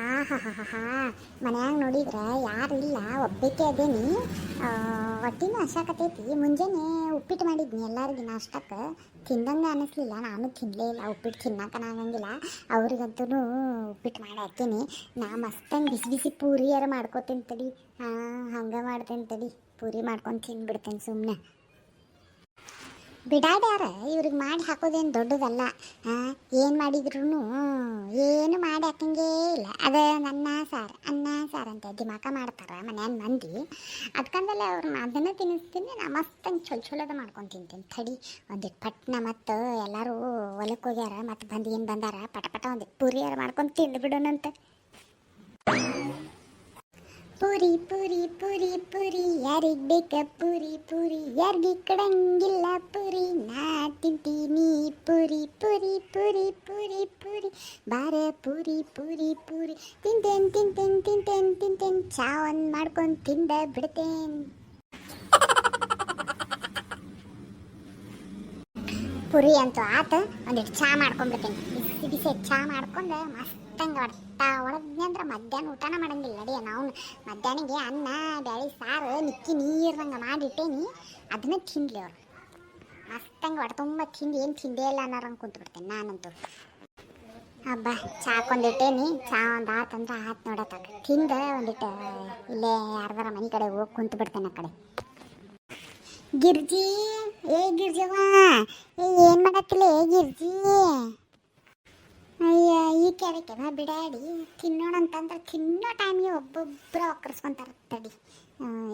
ಆಹಾಹಾಹಾ ಮನ್ಯಾಗ ನೋಡಿದ್ರೆ ಯಾರು ಇಲ್ಲ, ಒಬ್ಬಕ್ಕೆ ಅದೇನಿ. ಹೊಟ್ಟಿನೂ ಹಸಾಕತೈತಿ. ಮುಂಜಾನೆ ಉಪ್ಪಿಟ್ಟು ಮಾಡಿದ್ನಿ ಎಲ್ಲರಿಗೆ ನಾಷ್ಟಕ್ಕೆ. ತಿಂದಂಗೆ ಅನ್ನಿಸ್ಲಿಲ್ಲ, ನಾನು ತಿನ್ನಲೇ ಇಲ್ಲ. ಉಪ್ಪಿಟ್ಟು ತಿನ್ನಕನ ಆಗಂಗಿಲ್ಲ. ಅವ್ರಿಗಂತೂ ಉಪ್ಪಿಟ್ಟು ಮಾಡಿ ಹಾಕ್ತೀನಿ. ನಾ ಮಸ್ತಂಗೆ ಬಿಸಿ ಬಿಸಿ ಪೂರಿಯಾರ ಮಾಡ್ಕೊತೀನಿ ತಡಿ. ಹಂಗೆ ಮಾಡ್ತೇನೆ ತಡಿ, ಪೂರಿ ಮಾಡ್ಕೊಂಡು ತಿಂದ್ಬಿಡ್ತೇನೆ ಸುಮ್ಮನೆ. ಬಿಡಾಡ್ಯಾರ ಇವ್ರಿಗೆ ಮಾಡಿ ಹಾಕೋದೇನು ದೊಡ್ಡದಲ್ಲ. ಏನು ಮಾಡಿದ್ರು ಏನು ಮಾಡಿ ಹಾಕಂಗೇ ಇಲ್ಲ. ಅದು ನನ್ನ ಸಾರು ಅನ್ನ ಸಾರು ಅಂತ ದಿಮಾಕ ಮಾಡ್ತಾರೆ ಮನ್ಯಾನ ಮಂದಿ. ಅದಕ್ಕಂದಲ್ಲೇ ಅವ್ರನ್ನ ಅದನ್ನು ತಿನ್ನಿಸ್ತೀನಿ. ನಾ ಮಸ್ತಂಗೆ ಚೊಲೋದ ಮಾಡ್ಕೊಂಡು ತಿಂತೀನಿ ತಡಿ. ಒಂದಿಟ್ಟು ಪಟ್ನ ಮತ್ತು ಎಲ್ಲರೂ ಹೊಲಕ್ಕೆ ಹೋಗ್ಯಾರ, ಮತ್ತು ಬಂದು ಏನು ಬಂದಾರ ಪಟ ಒಂದಿಟ್ಟು ಪೂರಿಯಾರ ಮಾಡ್ಕೊಂಡು ತಿಂದು ಬಿಡೋಣಂತ. ಪೂರಿ ಪೂರಿ ಪೂರಿ ಪೂರಿ ಯಾರಿಗೆ ಬೇಕ ಪೂರಿ ಪೂರಿ, ಯಾರಿಗೆ ಕೊಡಂಗಿಲ್ಲ ಪೂರಿ. ನಾ ತಿಂತೀನಿ ಪೂರಿ ಪೂರಿ ಪೂರಿ ಪೂರಿ ಪೂರಿ, ಬಾರ ಪೂರಿ ಪೂರಿ ಪೂರಿ. ತಿಂತೇನೆ ಚಾ ಒಂದು ಮಾಡ್ಕೊಂಡು ತಿಂದ ಬಿಡ್ತೇನೆ. ಪುರಿ ಅಂತೂ ಆತ, ಒಂದಿಟ್ಟು ಚಾ ಮಾಡ್ಕೊಂಡ್ಬಿಡ್ತೀನಿ. ಬಿಸಿ ಬಿಸಿ ಚಾ ಮಾಡ್ಕೊಂಡು ಮಸ್ತಂಗೆ ಹೊಡೆದ್ನಿ ಅಂದ್ರೆ ಮಧ್ಯಾಹ್ನ ಊಟನ ಮಾಡಂಗಿಲ್ಲ ನಡಿಯ. ನಾವು ಮಧ್ಯಾಹ್ನಗೆ ಅನ್ನ ಬ್ಯಾಳಿ ಸಾರು ನಿಕ್ಕಿ ನೀರ್ದಂಗೆ ಮಾಡಿಟ್ಟೇನಿ, ಅದನ್ನ ತಿನ್ಲಿ ಅವ್ರು. ಮಸ್ತಂಗೆ ಹೊಡೆ ತುಂಬ ತಿಂದು ಏನು ತಿಂದೇ ಇಲ್ಲ ಅನ್ನೋರಂಗೆ ಕುಂತ್ಬಿಡ್ತೇನೆ ನಾನಂತೂ. ಹಬ್ಬ ಚಾಕೊಂದಿಟ್ಟೇನಿ, ಚಾ ಒಂದು ಆತಂದ್ರೆ ಆತು ನೋಡತ್ತಾಗ ತಿಂದ ಒಂದಿಟ್ಟು ಇಲ್ಲೇ ಯಾರ್ದಾರ ಮನೆ ಕಡೆ ಹೋಗಿ ಕುಂತು ಬಿಡ್ತೇನೆ. ಆ ಕಡೆ ಗಿರ್ಜಿ, ಗಿರ್ಜವ್ವ, ಏನು ಮಾಡತ್ತಿಲ್ಲ ಗಿರ್ಜಿ? ಅಯ್ಯ ಈ ಕೆರೆಕೆನ ಬಿಡಾಡಿ ತಿನ್ನೋಣ ಅಂತಂದ್ರೆ ತಿನ್ನೋ ಟೈಮಿಗೆ ಒಬ್ಬೊಬ್ಬರು ಒಕ್ಕರ್ಸ್ಕೊಂತಾರೆ ತಡಿ.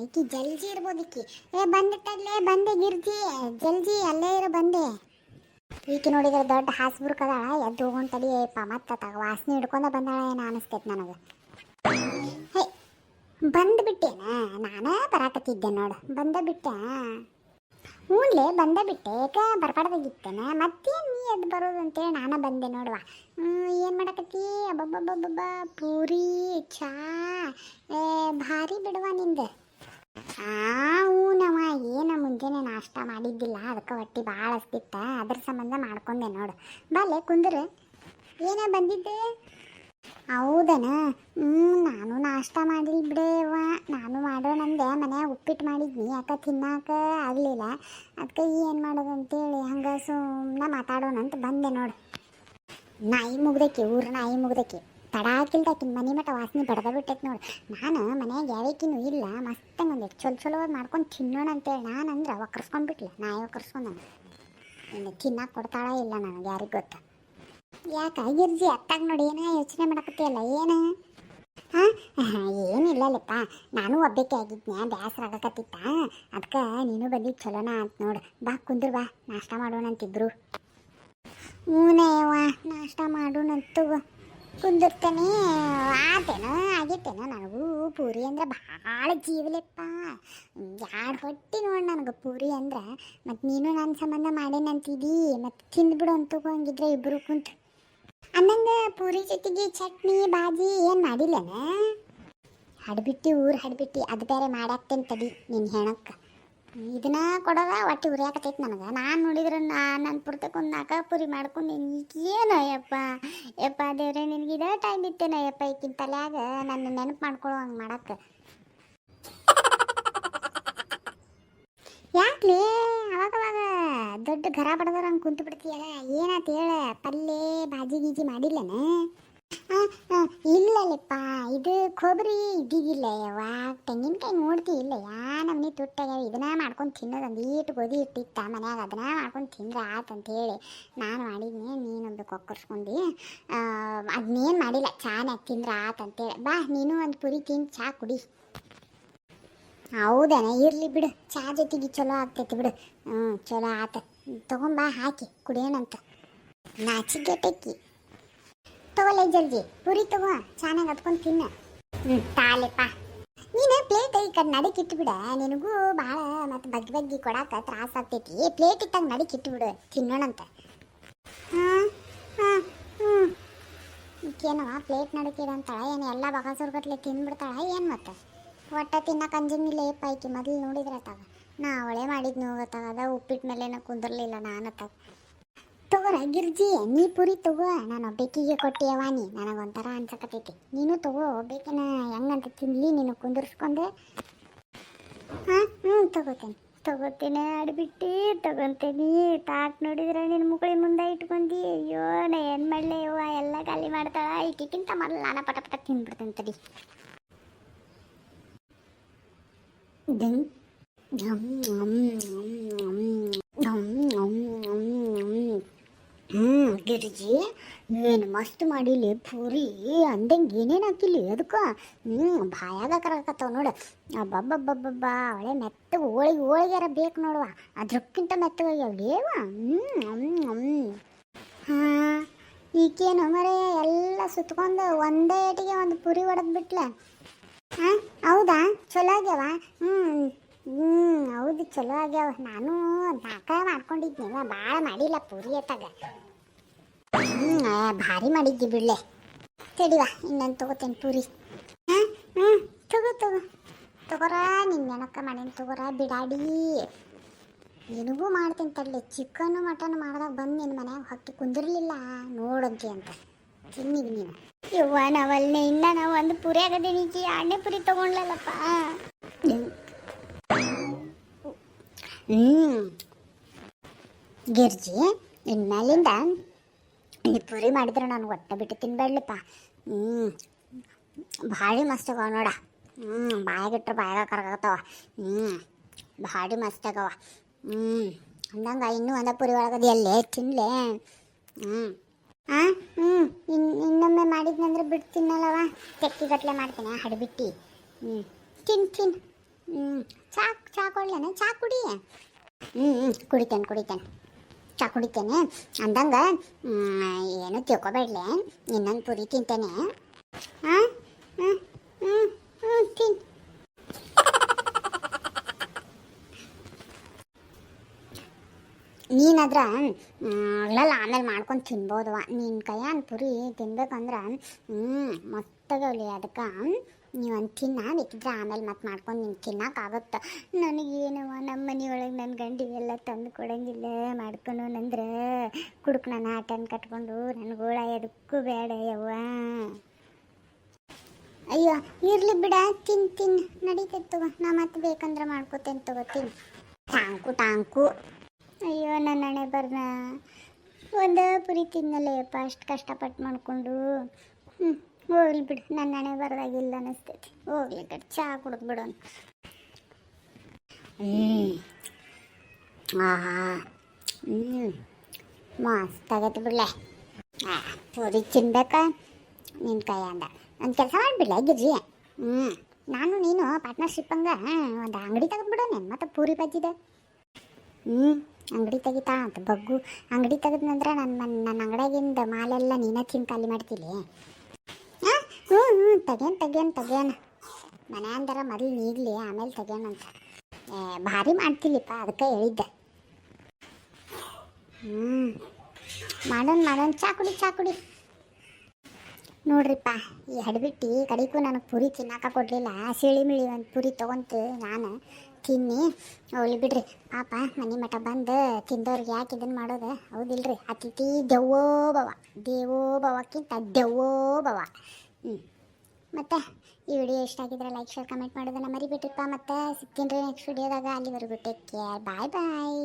ಈಕಿ ಜಲ್ಜಿ ಇರ್ಬೋದು. ಈಕಿ ಬಂದಿಟ್ಟಲ್ಲೇ ಬಂದೆ ಗಿರ್ಜಿ, ಜಲ್ಜಿ ಅಲ್ಲೇ ಇರೋ ಬಂದೆ. ಈಕಿ ನೋಡಿದ್ರೆ ದೊಡ್ಡ ಹಾಸ್ಬುರ್ಕ್ ಅದಾಳ, ಎದ್ದು ಹೋಗೋಣ ತಡಿ. ಮತ್ತೆ ವಾಸನೆ ಹಿಡ್ಕೊಂಡ ಬಂದಾಳ ಏನೋ ಅನಿಸ್ತೈತೆ ನನಗೆ. ಬಂದುಬಿಟ್ಟೇನ? ನಾನೇ ಬರಾಕತ್ತಿದ್ದೆ ನೋಡು, ಬಂದೇ ಬಿಟ್ಟೆ. ಏಕೆ ಬರ್ಬಾರ್ದಾಗಿತ್ತೇನೆ? ಮತ್ತೇನು ನೀ ಎದ್ದು ಬರೋದು ಅಂತೇಳಿ ನಾನು ಬಂದೆ ನೋಡುವ. ಏನು ಮಾಡಕತ್ತಿ? ಅಬ್ಬಬ್ಬಬ್ಬಬ್ಬ ಪೂರಿ ಚಾ ಭಾರಿ ಬಿಡುವ ನಿಂದು. ಹೂನವ, ಏನು ಮುಂಜಾನೆ ನಾಷ್ಟ ಮಾಡಿದ್ದಿಲ್ಲ, ಅದಕ್ಕೆ ಹೊಟ್ಟೆ ಭಾಳ ಹಸ್ತಿತ್ತ, ಅದ್ರ ಸಂಬಂಧ ಮಾಡ್ಕೊಂಡೆ ನೋಡು. ಬಾಲೆ ಕುಂದ್ರೆ ಏನೋ ಬಂದಿದ್ದೆ. ಹೌದನ? ನಾನು ನಾಷ್ಟ ಮಾಡಿಲ್ಲ ಬಿಡೇವ. ನಾನು ಮಾಡೋಣಂದೆ, ಮನ್ಯಾಗ ಉಪ್ಪಿಟ್ಟು ಮಾಡಿದ್ನಿ, ಯಾಕೆ ತಿನ್ನಾಕ ಆಗಲಿಲ್ಲ. ಅದಕ್ಕೆ ಏನು ಮಾಡೋದು ಅಂತೇಳಿ ಹಂಗೆ ಸುಮ್ಮನೆ ಮಾತಾಡೋಣ ಅಂತ ಬಂದೆ ನೋಡು. ನಾಯಿ ಮುಗ್ದಕ್ಕೆ, ಊರ ನಾಯಿ ಮುಗ್ದಕ್ಕೆ ತಡ ಹಾಕಿಲ್ದಾಕಿನ ಮನೆ ಮಠ ವಾಸನೆ ಬಡ್ದ ಬಿಟ್ಟೈತೆ ನೋಡು. ನಾನು ಮನ್ಯಾಗ ಯಾವಕ್ಕಿನೂ ಇಲ್ಲ, ಮಸ್ತಂಗೆ ಒಂದಿಟ್ಟು ಚಲೋ ಮಾಡ್ಕೊಂಡು ತಿನ್ನೋಣ ಅಂತೇಳಿ ನಾನಂದ್ರೆ ಒಕ್ಕರ್ಸ್ಕೊಂಡ್ಬಿಟ್ಲ. ನಾಯಿ ಒಕ್ಕರ್ಸ್ಕೊಂಡು ಇನ್ನು ತಿನ್ನಕ್ಕೆ ಕೊಡ್ತಾಳ ಇಲ್ಲ ನನಗೆ, ಯಾರಿಗೆ ಗೊತ್ತ. ಯಾಕೆ ಗಿರ್ಜಿ ಅತ್ತಾಗ ನೋಡಿ ಏನೋ ಯೋಚನೆ ಮಾಡಕತ್ತಿಯಲ್ಲ, ಏನು? ಏನಿಲ್ಲಲ್ಲಪ್ಪ, ನಾನು ಒಬ್ಬಕ್ಕೆ ಆಗಿದ್ನ್ಯಾ, ಬೇಸರ ಆಗಕತ್ತಿತ್ತ, ಅದಕ್ಕೆ ನೀನು ಬಂದಿದ್ದು ಚಲೋನ ಅಂತ ನೋಡು. ಬಾ ಕುಂದ್ರು, ಬಾ ನಾಷ್ಟ ಮಾಡೋಣ ಅಂತಿದ್ರು. ಹ್ಞೂನೇವ ನಾಷ್ಟ ಮಾಡೋಣಂತು ಕುಂದಿರ್ತೇನೆ. ಆತೇನೋ ಆಗೈತೇನೋ. ನನಗೂ ಪೂರಿ ಅಂದ್ರೆ ಭಾಳ ಜೀವಲೆಪ್ಪ. ಎರಡು ಹೊಟ್ಟಿ ನೋಡಿ ನನಗೆ ಪೂರಿ ಅಂದ್ರೆ. ಮತ್ತು ನೀನು ನನ್ನ ಸಂಬಂಧ ಮಾಡೇನಂತಿದ್ದೀ, ಮತ್ತು ತಿಂದ್ಬಿಡು ಅಂತ ಹಂಗಿದ್ರೆ ಇಬ್ಬರು ಕುಂತು. ಅನ್ನಂಗೆ ಪೂರಿ ಜೊತೆಗೆ ಚಟ್ನಿ ಬಾಜಿ ಏನು ಮಾಡಿಲ್ಲನ? ಹಡ್ಬಿಟ್ಟು ಊರು ಹಡ್ಬಿಟ್ಟು ಅದು ಬೇರೆ ಮಾಡಾಕ್ತೇನೆ ತಡಿ ನಿನ್ನ ಹೆಣಕ್ಕೆ. ಇದನ್ನ ಕೊಡೋದ ಒಟ್ಟು ಉರಿಯಾಕತೈತೆ ನನಗೆ. ನಾನು ನೋಡಿದ್ರೆ ನನ್ನ ಪುರ್ತಕ್ಕೆ ಒಂದು 4 ಪೂರಿ ಮಾಡ್ಕೊಂಡು ಏನೋ ಯಪ್ಪ ದೇವ್ರೆ, ನಿನಗೆ ಇದೇ ಟೈಮ್ ಇತ್ತೇನೋ ಯಪ್ಪ ಈಗಿನ ತಲೆಯಾಗ ನನ್ನ ನೆನಪು ಮಾಡ್ಕೊಳ್ಳೋ ಹಂಗೆ ಮಾಡಕ್ಕೆ. ಯಾಕ್ಲೇ ಅವಾಗವಾಗ ದೊಡ್ಡ ಗರ ಬಡದ್ರ ಹಂಗೆ ಕುಂತು ಬಿಡ್ತೀಯಲ್ಲ, ಏನಾತ ಹೇಳ? ಪಲ್ಯ ಬಾಜಿ ಗೀಜಿ ಮಾಡಿಲ್ಲನ? ಇಲ್ಲಲ್ಲಪ್ಪ, ಇದು ಕೊಬ್ಬರಿ ಇದ್ದಿದ್ದಿಲ್ಲ ಯಾವಾಗ. ತೆಂಗಿನಕಾಯಿ ನೋಡ್ತಿ ಇಲ್ಲ, ನಮ್ಮನೆ ತುಟ್ಟಾಗ್ಯಾವ. ಇದನ್ನ ಮಾಡ್ಕೊಂಡು ತಿನ್ನೋದು, ಒಂದೀಟು ಗೋಧಿ ಇಟ್ಟಿತ್ತ ಮನ್ಯಾಗ, ಅದನ್ನ ಮಾಡ್ಕೊಂಡು ತಿಂದ್ರೆ ಆತಂತೇಳಿ ನಾನು ಮಾಡಿದ್ನಿ. ನೀನೊಂದು ಕೊಕ್ಕರ್ಸ್ಕೊಂಡು ಅದನ್ನೇನು ಮಾಡಿಲ್ಲ, ಚಾನಾಗ ತಿಂದ್ರೆ ಆತಂತೇಳಿ. ಬಾ ನೀನು ಒಂದು ಪುರಿ ತಿಂದು ಚಾ ಕುಡಿ. ಹೌದನ? ಇರಲಿ ಬಿಡು, ಚಾ ಜೊತೆಗೆ ಚಲೋ ಆಗ್ತೈತಿ ಬಿಡು. ಚಲೋ ಆತ, ತೊಗೊಂಬಾ ಹಾಕಿ ಕುಡಿಯೋಣಂತ. ನಾಚಿಗೆಟಕ್ಕಿ ತಗೋಲೆ ಜಲ್ದಿ ಪುರಿ ತಗೋ, ಚೆನ್ನಾಗಿ ಹತ್ಕೊಂಡು ತಿನ್ನ. ತಾಲೆಪ್ಪ ನೀನು ಪ್ಲೇಟ್ ಈ ಕಡೆ ನಡಕಿಟ್ಬಿಡ. ನಿನಗೂ ಭಾಳ ಮತ್ತು ಬಗ್ಗಿ ಕೊಡಾಕ ತ್ರಾಸ ಆಗ್ತೈತಿ. ಪ್ಲೇಟ್ ಇಟ್ಟಾಗ ನಡಕಿಟ್ಬಿಡು, ತಿನ್ನೋಣಂತ. ಏನವ ಪ್ಲೇಟ್ ನಡಕಿರಂತಾಳ ಏನು? ಎಲ್ಲ ಬಗಾಸೂರ್ಗಟ್ಲೆ ತಿಂದ್ಬಿಡ್ತಾಳ ಏನು? ಮತ್ತೆ ಒಟ್ಟ ತಿನ್ನಕ್ಕೆ ಅಂಜಂಗಿಲ್ಲ ಪೈಕಿ. ಮೊದಲು ನೋಡಿದ್ರೆ ತಾಗ ನಾ ಅವಳೇ ಮಾಡಿದ್ನು ಗೊತ್ತಾಗದ. ಉಪ್ಪಿಟ್ಟು ಮೇಲೆ ಕುಂದಿರ್ಲಿಲ್ಲ ನಾನು ತಾಗ. ತಗೋರ ಗಿರ್ಜಿ, ನೀ ಪುರಿ ತಗೋ. ನಾನು ಒಬ್ಬಾಕಿಗೆ ಕೊಟ್ಟಿಯವ, ನೀ ನನಗೊಂಥರ ಅನ್ಸಕತ್ತೈತಿ. ನೀನು ತಗೋ, ಒಬ್ಬಾಕಿನ ಹೆಂಗಂತ ತಿನ್ಲಿ ನೀನು ಕುಂದಿರ್ಸ್ಕೊಂಡೆ. ಹಾಂ ತಗೋತೇನೆ ಆಡ್ಬಿಟ್ಟು ತಗೊತೀನಿ. ತಾಟ್ ನೋಡಿದ್ರೆ ನಿನ್ನ ಮುಗುಳಿ ಮುಂದೆ ಇಟ್ಕೊಂಡಿ. ಅಯ್ಯೋ ನಾ ಏನು ಮಾಡಲೇ ಯವ್ವ, ಎಲ್ಲ ಖಾಲಿ ಮಾಡ್ತಾಳ. ಈಕಿಂತ ಮೊದಲು ನಾನು ಪಟ ಪಟ ತಿಂದ್ಬಿಡ್ತೇನೆ ತಡಿ. ಗಿರಿಜಿ, ಏನು ಮಸ್ತ್ ಮಾಡಿಲಿ ಪೂರಿ ಅಂದಂಗೆ ಏನೇನು ಹಾಕಿಲಿ ಅದಕ್ಕೆ. ಬಾಯಾಗ ಕರಕತ್ತವ ನೋಡು. ಅಬ್ಬಬ್ಬಬ್ಬಬ್ಬ, ಅವಳೆ ಮೆತ್ತಗೆ ಹೋಳಿಗೆರ ಬೇಕು ನೋಡುವ, ಅದ್ರಕ್ಕಿಂತ ಮೆತ್ತಗಾಗ್ಯಾವಲೇವ. ಹಾಂ, ಈಕೇನು ಮರೆ ಎಲ್ಲ ಸುತ್ಕೊಂಡು ಒಂದೇ ಏಟಿಗೆ ಒಂದು ಪುರಿ ಹೊಡೆದು ಬಿಟ್ಲ. ಹಾಂ ಹೌದಾ, ಚಲೋ ಆಗ್ಯಾವ. ಹೌದು ಚಲೋ ಆಗ್ಯಾವ. ನಾನು ನಾಕ ಮಾಡ್ಕೊಂಡಿದ್ನೇವ, ಭಾಳ ಮಾಡಿಲ್ಲ ಪೂರಿ ಎತ್ತಾಗ. ಭಾರಿ ಮಾಡಿದ್ದಿ ಬಿಡ್ಲೆ. ತಡಿವ ಇನ್ನೊಂದು ತಗೋತೇನೆ ಪೂರಿ. ಹಾಂ ತಗೋರ, ನಿನ್ನ ನೆನಕ ಮಾಡೇನು ತಗೋರ ಬಿಡಾಡಿ. ನಿನಗೂ ಮಾಡ್ತೀನಿ ತಡ್ಲಿ. ಚಿಕನ್ನು ಮಟನ್ ಮಾಡಿದಾಗ ಬಂದು ನಿನ್ನ ಮನ್ಯಾಗ ಹೊಕ್ಕಿ ಕುಂದಿರ್ಲಿಲ್ಲ ನೋಡಂತಿ ಅಂತ ತಿನ್ನಿವಿ ನೀನು. ಯವ್ವ ನಾವಲ್ಲೇ ಇನ್ನ ನಾವು ಒಂದು ಪುರಿ ಆಗದೀನಿ, ಎರಡನೇ ಪುರಿ ತೊಗೊಂಡ್ಲಲ್ಲಪ್ಪ. ಗಿರ್ಜಿ, ಇನ್ಮೇಲಿಂದ ಈ ಪುರಿ ಮಾಡಿದ್ರೆ ನಾನು ಹೊಟ್ಟೆ ಬಿಟ್ಟು ತಿನ್ಬೇಡ್ಲಪ್ಪ. ಭಾರಿ ಮಸ್ತ್ ಆಗವ ನೋಡ. ಬಾಯಾಗಿಟ್ರೆ ಬಾಯಾಗ ಕರಗತ್ತವ. ಭಾರಿ ಮಸ್ತ್ ಆಗವ. ಅಂದಂಗೆ ಇನ್ನೂ ಒಂದ ಪುರಿ ಒಳಗದೆ ಎಲ್ಲೇ ತಿನ್ಲೆ. ಇನ್ನೊಮ್ಮೆ ಮಾಡಿದ್ನಂದ್ರೆ ಬಿಟ್ಟು ತಿನ್ನಲ್ಲವ, ತೆಕ್ಕಿಗಟ್ಲೆ ಮಾಡ್ತೇನೆ ಹಡಿಬಿಟ್ಟು. ತಿನ್. ಚಾ ಕೊಡ್ಲೇನೆ, ಚಾ ಕುಡಿ. ಕುಡಿತೇನೆ, ಚಾ ಕುಡಿತೇನೆ. ಅಂದಂಗೆ ಏನು ತಿಳ್ಕೊಬೇಡ್ಲೆ, ಇನ್ನೊಂದು ಪುರಿ ತಿಂತೇನೆ. ತಿನ್. ನೀನಾದ್ರೆ ಅಲ್ಲಲ್ಲ ಆಮೇಲೆ ಮಾಡ್ಕೊಂಡು ತಿನ್ಬೋದವ. ನಿನ್ನ ಕೈಯನ್ ಪುರಿ ತಿನ್ಬೇಕಂದ್ರೆ ಮಸ್ತಾಗಲಿ. ಅದಕ್ಕೆ ನೀವೊಂದು ತಿನ್ನ, ಬೇಕಿದ್ರೆ ಆಮೇಲೆ ಮತ್ತೆ ಮಾಡ್ಕೊಂಡು ನಿಂಗೆ ತಿನ್ನೋಕ್ಕಾಗುತ್ತೆ. ನನಗೇನವ ನಮ್ಮ ಮನೆಯೊಳಗೆ ನನ್ನ ಗಂಡಿಗೆಲ್ಲ ತಂದು ಕೊಡಂಗಿಲ್ಲ. ಮಾಡ್ಕೊಳೋನಂದ್ರೆ ಕುಡುಕ್ ನನ್ನ ಆಟನ ಕಟ್ಕೊಂಡು ನನಗೋಳ ಎದಕ್ಕೂ ಬೇಡ ಯವ್ವ. ಅಯ್ಯೋ ಇರ್ಲಿ ಬಿಡ, ತಿನ್ ನಡೀತೈತೆ ತಗೋ. ನಾ ಮತ್ತೆ ಬೇಕಂದ್ರೆ ಮಾಡ್ಕೋತೇನೆ ತಗೋ, ತಿನ್. ಟಾಂಕು. ಅಯ್ಯೋ ನನ್ನ ಹಣೆ ಬರ್ನ, ಒಂದು ಪುರಿ ತಿನ್ನಲ್ಲಯ್ಯಪ್ಪ ಅಷ್ಟು ಕಷ್ಟಪಟ್ಟು ಮಾಡಿಕೊಂಡು. ಹೋಗ್ಲಿ ಬಿಡು, ನನ್ನ ಹಣೆ ಬರ್ದಾಗಿಲ್ಲ ಅನ್ನಿಸ್ತೈತಿ. ಹೋಗ್ಲಿ ಕಡೆ ಚಹಾ ಕುಡಿದು ಬಿಡೋಣ. ಮಸ್ತ್ ಆಗೈತೆ ಬಿಡ್ಲೆ. ಪೂರಿ ತಿನ್ಬೇಕಾ ನಿನ್ನ ಕೈ ಅಂದ. ಒಂದು ಕೆಲಸ ಮಾಡಿಬಿಡ್ಲೆ ಗಿರ್ಜಿ, ನಾನು ನೀನು ಪಾರ್ಟ್ನರ್ಶಿಪ್ ಹಂಗೆ ಒಂದು ಅಂಗಡಿ ತೆಗೆದ್ಬಿಡೋಣ. ಮತ್ತು ಪೂರಿ ಬಜ್ಜಿದೆ ಅಂಗಡಿ ತೆಗಿತಾ ಅಂತ ಬಗ್ಗು. ಅಂಗಡಿ ತೆಗೆದ್ನಂದ್ರೆ ನನ್ನ ಅಂಗಡಿಯಾಗಿಂದ ಮಾಲೆಲ್ಲ ನೀನೇ ತಿಂದು ಖಾಲಿ ಮಾಡ್ತೀಲಿ. ತೆಗ್ಯಾನ ಮನೆ ಅಂದಾರ ಮೊದಲು ನೀಗಲಿ, ಆಮೇಲೆ ತೆಗ್ಯಾನಂತ. ಭಾರಿ ಮಾಡ್ತಿಲಿಪ್ಪ, ಅದಕ್ಕೆ ಹೇಳಿದ್ದೆ. ಮಾಡೋಣ. ಚಾ ಕುಡಿ. ನೋಡ್ರಿಪ್ಪ, ಈ ಹಡ್ಬಿಟ್ಟು ಕಡಿಗೂ ನನಗೆ ಪುರಿ ತಿನ್ನಕ ಕೊಡಲಿಲ್ಲ. ಸಿಳಿ ಒಂದು ಪುರಿ ತೊಗೊಂತು ನಾನು ತಿನ್ನಿ. ಹೋಗ್ಲಿ ಬಿಡ್ರಿ ಪಾಪ, ಮನೆ ಮಠ ಬಂದು ತಿಂದವ್ರಿಗೆ ಯಾಕೆ ಇದನ್ನು ಮಾಡೋದು, ಹೌದಿಲ್ರಿ? ಅತಿಥಿ ದೇವೋ ಭವಕ್ಕಿಂತ ದೆವ್ವೋ ಭವ. ಮತ್ತು ಈ ವಿಡಿಯೋ ಇಷ್ಟ ಆಗಿದ್ರೆ ಲೈಕ್ ಶೇರ್ ಕಮೆಂಟ್ ಮಾಡೋದನ್ನು ಮರಿಬಿಟ್ರಿಪ್ಪ. ಮತ್ತು ಸಿಗ್ತೀನಿ ರೀ ನೆಕ್ಸ್ಟ್ ವಿಡಿಯೋದಾಗ. ಅಲ್ಲಿವರೆಗೂ ಟೇಕ್ ಕೇರ್, ಬಾಯ್.